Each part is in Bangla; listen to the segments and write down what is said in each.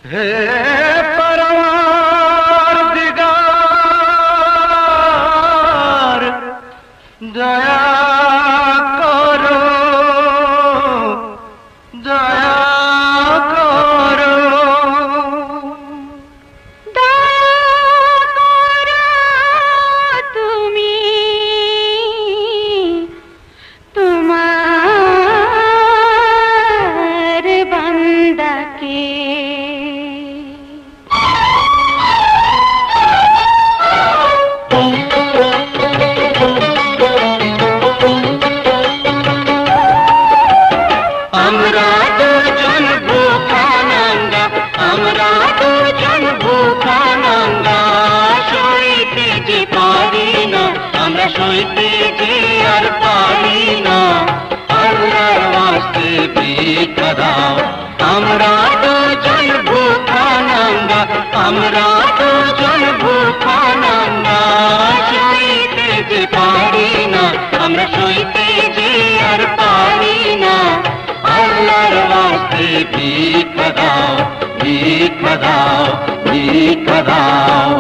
হে পরওয়ারদিগার দয়া করো, দয়া করো, দয়া করো তুমি তোমার বান্দাকে। আমরা দুজন ভুখা নাঙ্গা, আমরা দুজন ভুখা নাঙ্গা, সইতে যে পারি না, আমরা সইতে যে আর পারি না। আল্লাহর ওয়াস্তে ভিক্ষা দাও। আমরা দুজন ভুখা নাঙ্গা, আমরা দুজন ভুখা নাঙ্গা, সইতে যে পারি না, আমরা সইতে যে আর পারি না। আল্লাহর ওয়াস্তে ভিক্ষা দাও, ভিক্ষা দাও, ভিক্ষা দাও।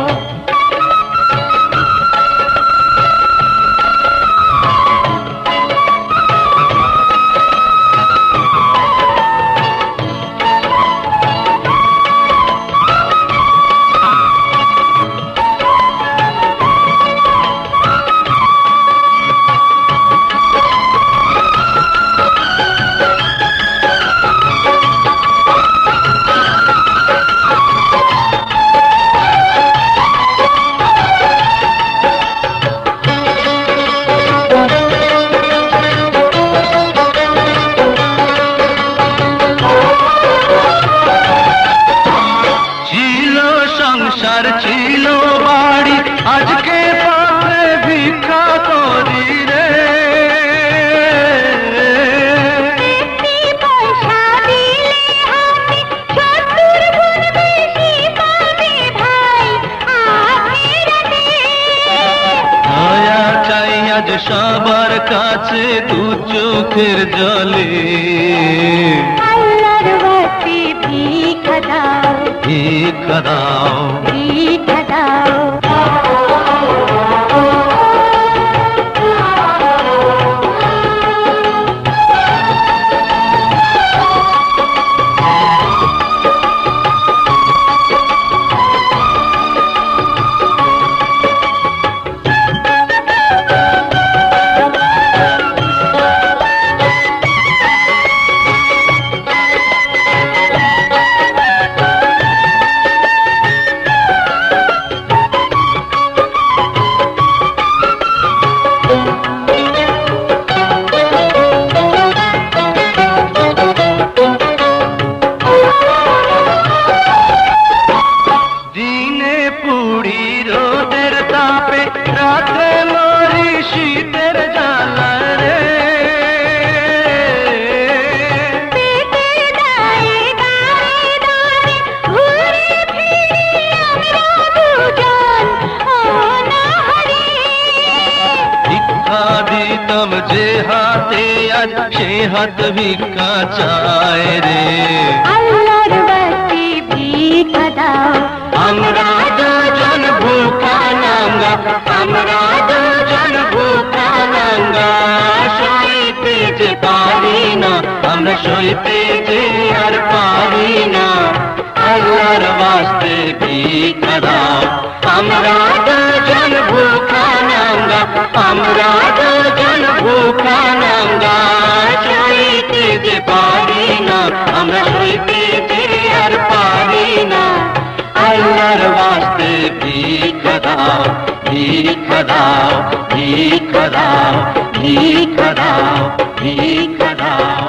সংসার ছিল বাড়ি, আজকে পাবে ভিক্ষা করি রে। পয়সা দিলে আমি 70 গুণ বেশি পাবে ভাই আখিরাতে। দয়া চাই আজ সবার কাছে দু চোখের জলে। আল্লাহর ওয়াস্তে ভিক্ষা দাও, ভিক্ষা দাও, ভিক্ষা দাও। দিনে পুড়ি রোদের তাপে, রাতে মরি শীতের জ্বালা রে। পেটে দায়ে দায়ে দায়ে ঘুরে ফিরে আমরা দুজন অনাহারে। ভিক্ষা দিতাম যে হাতে, আজ সে হাত ভিক্ষা চায় রে। আল্লাহর ওয়াস্তে ভিক্ষা দাও। আমরা দুজন ভুখা নাঙ্গা, আমরা দুজন ভুখা নাঙ্গা, সইতে যে পারি না, আমরা সইতে যে আর পারি না। আল্লাহর ওয়াস্তে ভিক্ষা দাও। আমরা দুজন ভুখা নাঙ্গা, আমরা দুজন ভুখা নাঙ্গা, সইতে যে পারি না, আমরা সইতে যে আর পারি না। আল্লাহর ওয়াস্তে ভিক্ষা দাও, ভিক্ষা দাও, ভিক্ষা দাও, ভিক্ষা দাও, ভিক্ষা দাও।